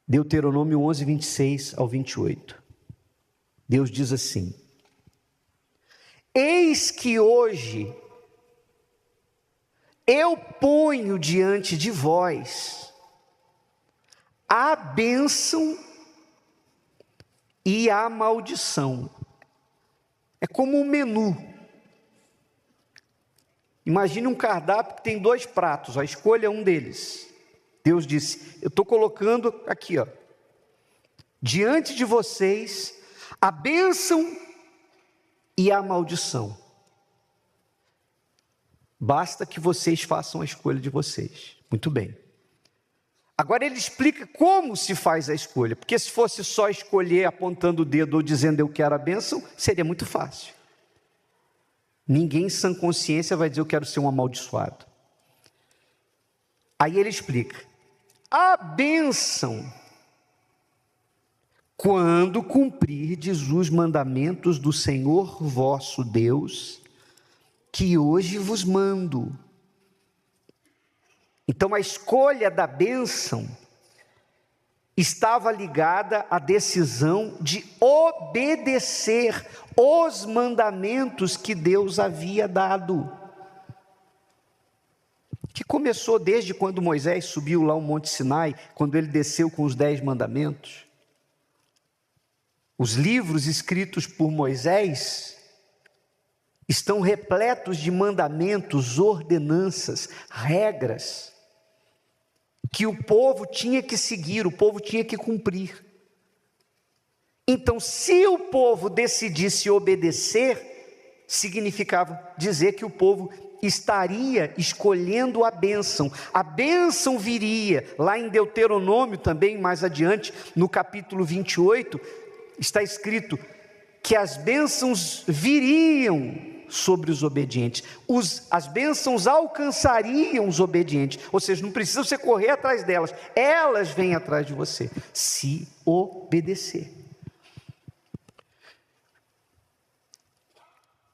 Deuteronômio 11, 26 ao 28. Deus diz assim: eis que hoje eu ponho diante de vós a bênção e a maldição. É como um menu. Imagine um cardápio que tem 2 pratos, a escolha é um deles. Deus disse: eu estou colocando aqui, diante de vocês, a bênção e a maldição. Basta que vocês façam a escolha de vocês. Muito bem. Agora ele explica como se faz a escolha, porque se fosse só escolher apontando o dedo ou dizendo eu quero a bênção, seria muito fácil. Ninguém em sã consciência vai dizer eu quero ser um amaldiçoado. Aí ele explica: a bênção, quando cumprirdes os mandamentos do Senhor vosso Deus, que hoje vos mando. Então a escolha da bênção estava ligada à decisão de obedecer os mandamentos que Deus havia dado. Que começou desde quando Moisés subiu lá o Monte Sinai, quando ele desceu com os 10 mandamentos. Os livros escritos por Moisés estão repletos de mandamentos, ordenanças, regras, que o povo tinha que seguir, o povo tinha que cumprir. Então, se o povo decidisse obedecer, significava dizer que o povo estaria escolhendo a bênção. A bênção viria, lá em Deuteronômio também, mais adiante, no capítulo 28, está escrito que as bênçãos viriam sobre os obedientes, as bênçãos alcançariam os obedientes, ou seja, não precisa você correr atrás delas, elas vêm atrás de você, se obedecer.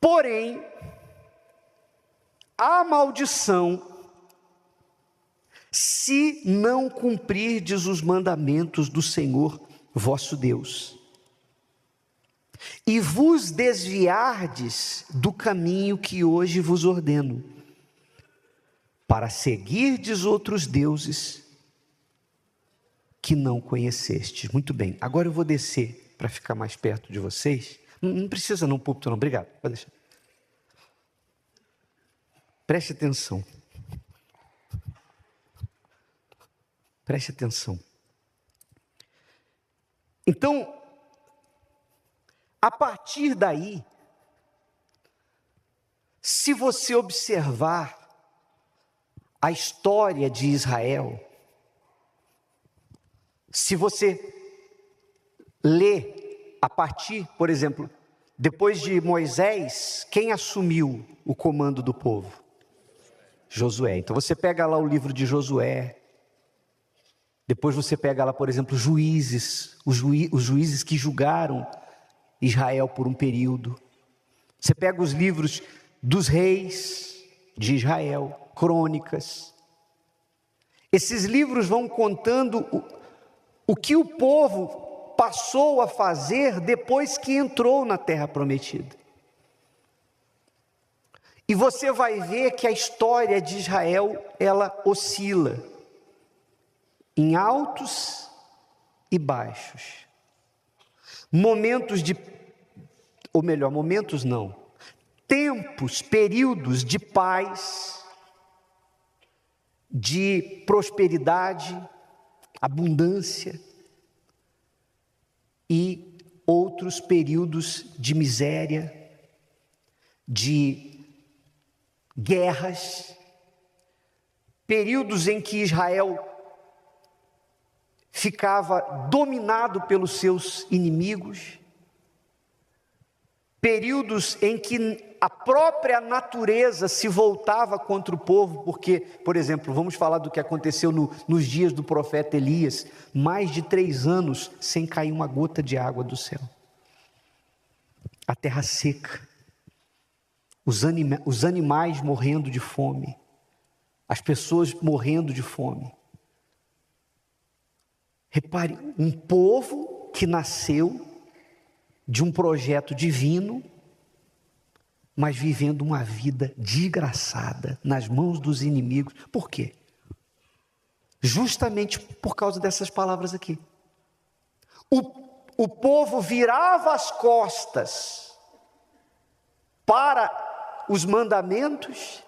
Porém, a maldição, se não cumprirdes os mandamentos do Senhor vosso Deus, e vos desviardes do caminho que hoje vos ordeno, para seguirdes outros deuses que não conhecestes. Muito bem, agora eu vou descer para ficar mais perto de vocês. Não precisa não, púlpito não, obrigado, pode deixar. Preste atenção. Preste atenção. Então, a partir daí, se você observar a história de Israel, se você ler a partir, por exemplo, depois de Moisés, quem assumiu o comando do povo? Josué. Então você pega lá o livro de Josué, depois você pega lá, por exemplo, Juízes, os juízes que julgaram Israel por um período. Você pega os livros dos reis de Israel, crônicas. Esses livros vão contando o que o povo passou a fazer depois que entrou na terra prometida. E você vai ver que a história de Israel, ela oscila em altos e baixos. Tempos, períodos de paz, de prosperidade, abundância, e outros períodos de miséria, de guerras, períodos em que Israel ficava dominado pelos seus inimigos, períodos em que a própria natureza se voltava contra o povo, porque, por exemplo, vamos falar do que aconteceu nos dias do profeta Elias, mais de 3 anos sem cair uma gota de água do céu, a terra seca, os animais morrendo de fome, as pessoas morrendo de fome. Repare, um povo que nasceu de um projeto divino, mas vivendo uma vida desgraçada nas mãos dos inimigos. Por quê? Justamente por causa dessas palavras aqui. O povo virava as costas para os mandamentos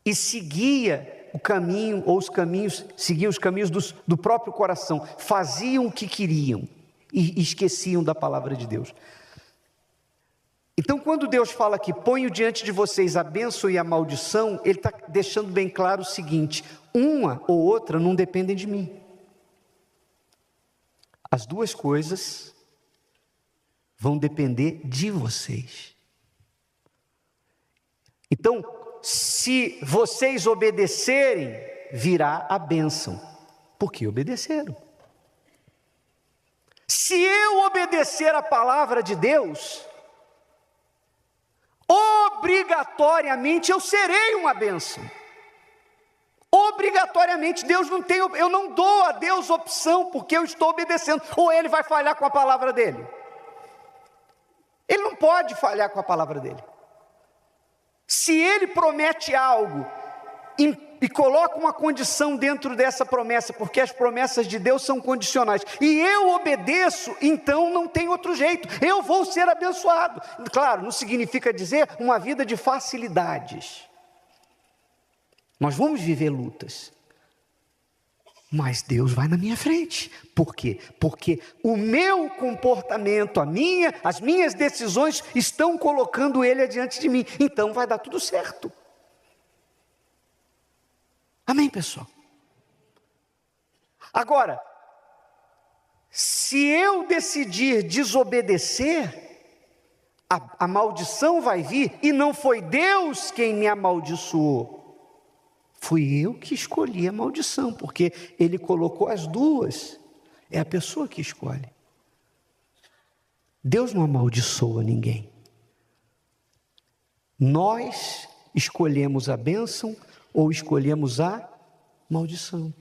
e seguia o caminho, ou os caminhos, seguiam os caminhos do próprio coração, faziam o que queriam e esqueciam da palavra de Deus. Então, quando Deus fala aqui, ponho diante de vocês a bênção e a maldição, Ele está deixando bem claro o seguinte: uma ou outra não dependem de mim. As duas coisas vão depender de vocês. Então, se vocês obedecerem, virá a bênção, porque obedeceram. Se eu obedecer a palavra de Deus, obrigatoriamente eu serei uma bênção. Obrigatoriamente, eu não dou a Deus opção, porque eu estou obedecendo, ou Ele vai falhar com a palavra dele. Ele não pode falhar com a palavra dele. Se Ele promete algo e coloca uma condição dentro dessa promessa, porque as promessas de Deus são condicionais, e eu obedeço, então não tem outro jeito, eu vou ser abençoado. Claro, não significa dizer uma vida de facilidades. Nós vamos viver lutas, mas Deus vai na minha frente. Por quê? Porque o meu comportamento, as minhas decisões estão colocando Ele adiante de mim, então vai dar tudo certo. Amém, pessoal? Agora, se eu decidir desobedecer, a maldição vai vir, e não foi Deus quem me amaldiçoou. Fui eu que escolhi a maldição, porque Ele colocou as duas. É a pessoa que escolhe. Deus não amaldiçoa ninguém. Nós escolhemos a bênção ou escolhemos a maldição.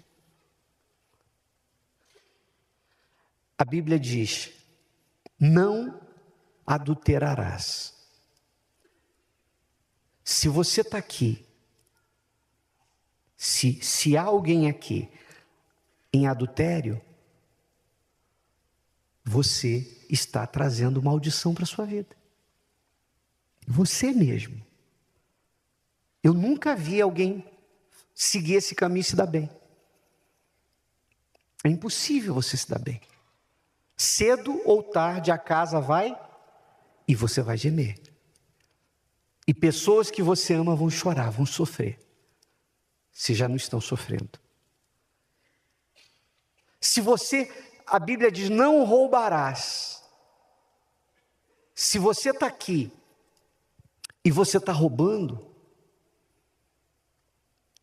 A Bíblia diz: não adulterarás. Se você está aqui, se há alguém aqui em adultério, você está trazendo maldição para a sua vida. Você mesmo. Eu nunca vi alguém seguir esse caminho e se dar bem. É impossível você se dar bem. Cedo ou tarde a casa vai e você vai gemer. E pessoas que você ama vão chorar, vão sofrer. Se já não estão sofrendo. A Bíblia diz, não roubarás. Se você está aqui e você está roubando,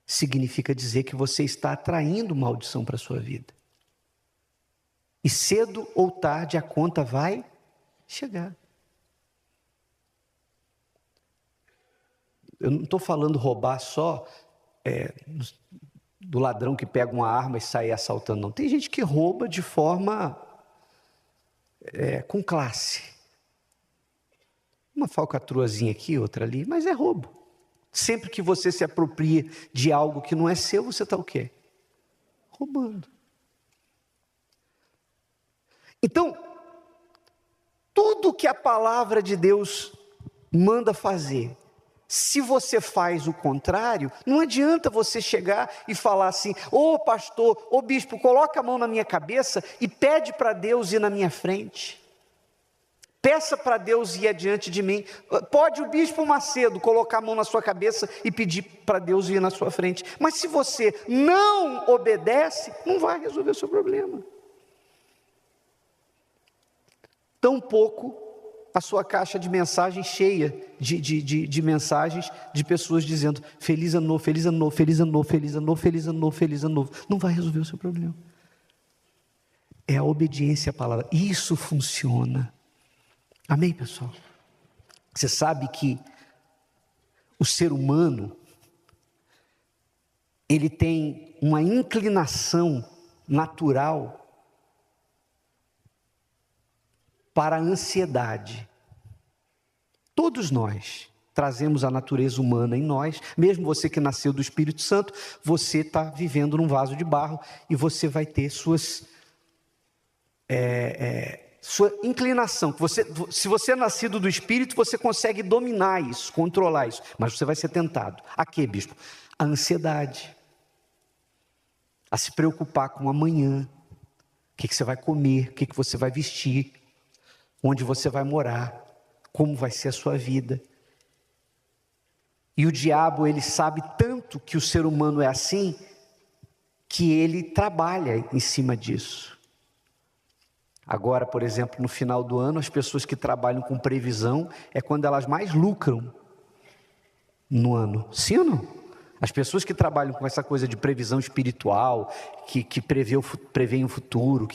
significa dizer que você está atraindo maldição para a sua vida. E cedo ou tarde a conta vai chegar. Eu não estou falando roubar só do ladrão que pega uma arma e sai assaltando, não. Tem gente que rouba de forma com classe. Uma falcatruazinha aqui, outra ali, mas é roubo. Sempre que você se apropria de algo que não é seu, você está o quê? Roubando. Então, tudo que a palavra de Deus manda fazer, se você faz o contrário, não adianta você chegar e falar assim, ô pastor, ô bispo, coloca a mão na minha cabeça e pede para Deus ir na minha frente. Peça para Deus ir adiante de mim. Pode o bispo Macedo colocar a mão na sua cabeça e pedir para Deus ir na sua frente. Mas se você não obedece, não vai resolver o seu problema. Tampouco a sua caixa de mensagens cheia de mensagens de pessoas dizendo feliz ano novo, feliz ano novo, feliz ano novo, feliz ano novo, feliz ano novo, feliz ano novo. Não vai resolver o seu problema. É a obediência à palavra. Isso funciona. Amém, pessoal? Você sabe que o ser humano, ele tem uma inclinação natural para a ansiedade. Todos nós trazemos a natureza humana em nós, mesmo você que nasceu do Espírito Santo, você está vivendo num vaso de barro e você vai ter sua inclinação. Se você é nascido do Espírito, você consegue dominar isso, controlar isso, mas você vai ser tentado. A quê, bispo? A ansiedade, a se preocupar com o amanhã, o que você vai comer, o que você vai vestir, onde você vai morar, como vai ser a sua vida. E o diabo, ele sabe tanto que o ser humano é assim, que ele trabalha em cima disso. Agora, por exemplo, no final do ano, as pessoas que trabalham com previsão, é quando elas mais lucram no ano. Sim ou não? As pessoas que trabalham com essa coisa de previsão espiritual, que prevêem o futuro,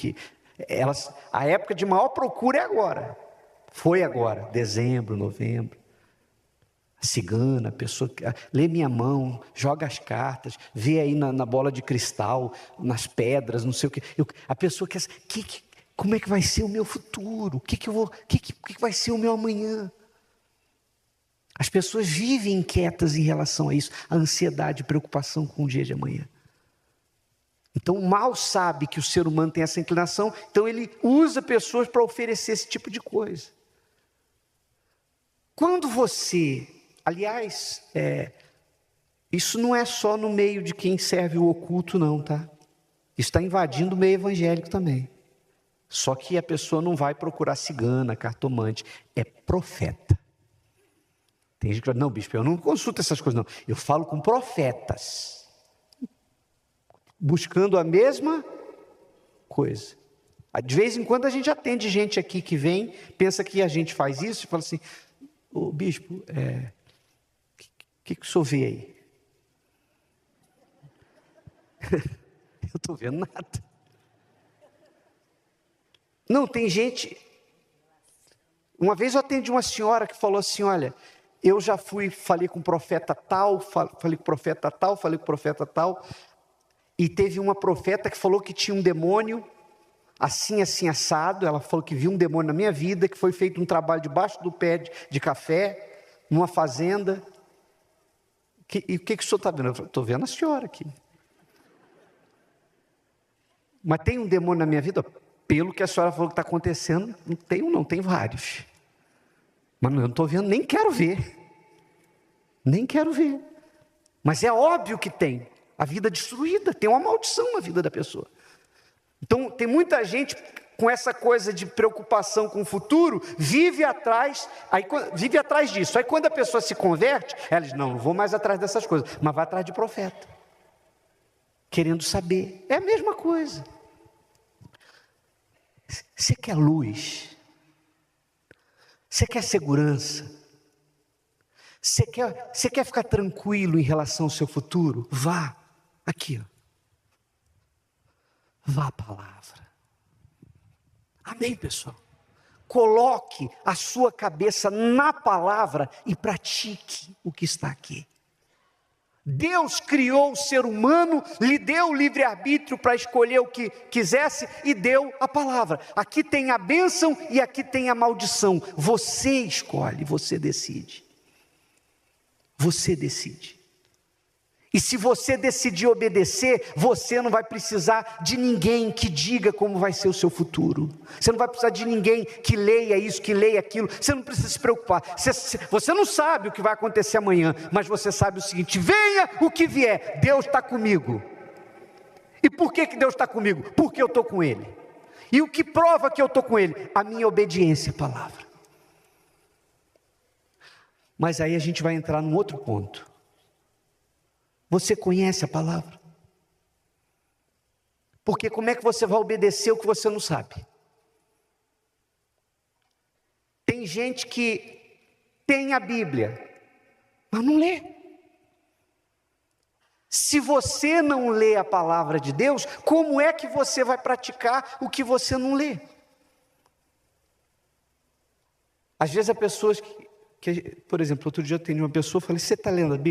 a época de maior procura é agora. Foi agora, dezembro, novembro. A cigana, a pessoa que lê minha mão, joga as cartas, vê aí na bola de cristal, nas pedras, não sei o que. A pessoa quer como é que vai ser o meu futuro? O que vai ser o meu amanhã? As pessoas vivem inquietas em relação a isso, a ansiedade e preocupação com o dia de amanhã. Então o mal sabe que o ser humano tem essa inclinação, então ele usa pessoas para oferecer esse tipo de coisa. Quando você, aliás, isso não é só no meio de quem serve o oculto não, tá? Isso está invadindo o meio evangélico também. Só que a pessoa não vai procurar cigana, cartomante, é profeta. Tem gente que fala, não, bispo, eu não consulto essas coisas não, eu falo com profetas, buscando a mesma coisa. De vez em quando a gente atende gente aqui que vem, pensa que a gente faz isso e fala assim, ô bispo, que o senhor vê aí? Eu não estou vendo nada. Não, tem gente. Uma vez eu atendi uma senhora que falou assim: olha, eu já falei com o profeta tal, falei com o profeta tal, falei com o profeta tal, e teve uma profeta que falou que tinha um demônio, assim, assim, assado. Ela falou que viu um demônio na minha vida, que foi feito um trabalho debaixo do pé de café, numa fazenda. E o que o senhor está vendo? Eu falei, estou vendo a senhora aqui. Mas tem um demônio na minha vida? Pelo que a senhora falou que está acontecendo, não tem vários. Mas eu não estou vendo, nem quero ver. Nem quero ver. Mas é óbvio que tem. A vida destruída, tem uma maldição na vida da pessoa. Então, tem muita gente com essa coisa de preocupação com o futuro, vive atrás disso. Aí quando a pessoa se converte, ela diz, não vou mais atrás dessas coisas, mas vai atrás de profeta. Querendo saber. É a mesma coisa. Você quer luz? Você quer segurança? Você quer ficar tranquilo em relação ao seu futuro? Vá, aqui, ó. Vá à palavra. Amém, pessoal? Coloque a sua cabeça na palavra e pratique o que está aqui. Deus criou o ser humano, lhe deu o livre-arbítrio para escolher o que quisesse e deu a palavra. Aqui tem a bênção e aqui tem a maldição. Você escolhe, você decide. Você decide. E se você decidir obedecer, você não vai precisar de ninguém que diga como vai ser o seu futuro. Você não vai precisar de ninguém que leia isso, que leia aquilo. Você não precisa se preocupar. Você não sabe o que vai acontecer amanhã, mas você sabe o seguinte: venha o que vier, Deus está comigo. E por que Deus está comigo? Porque eu estou com Ele. E o que prova que eu estou com Ele? A minha obediência à palavra. Mas aí a gente vai entrar num outro ponto. Você conhece a palavra? Porque como é que você vai obedecer o que você não sabe? Tem gente que tem a Bíblia, mas não lê. Se você não lê a palavra de Deus, como é que você vai praticar o que você não lê? Às vezes há pessoas que por exemplo, outro dia eu atendi uma pessoa e falei, você está lendo a Bíblia?